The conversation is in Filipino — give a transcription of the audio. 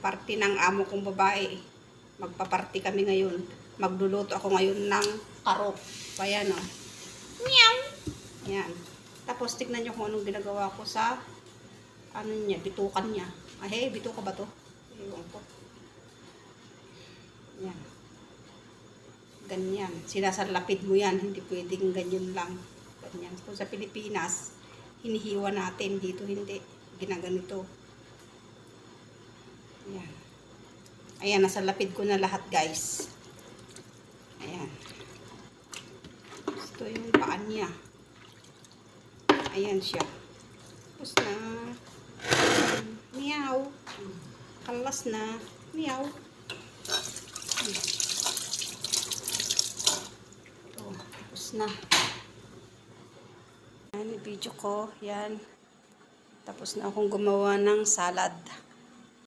Party ng amo kong babae. Magpa-party kami ngayon. Magluluto ako ngayon ng karot. Ayan o. Meow! Ayan. Tapos tignan nyo kung anong ginagawa ko sa ano niya, bitukan niya. Ay, bituka ba to? Ewan ko. Ayan. Ganyan. Sinasarlapid mo yan. Hindi pwedeng ganyan lang. Ganyan. Kung sa Pilipinas, hinihiwa natin. Dito hindi. Ginaganito. Ayan. Ayan, nasalapid ko na lahat, guys. Ayan. Ito yung paan niya. Ayan siya. Tapos na. Meow. Kalas na. Meow. Ito. Tapos na. Ayan, video ko. Yan. Tapos na akong gumawa ng salad.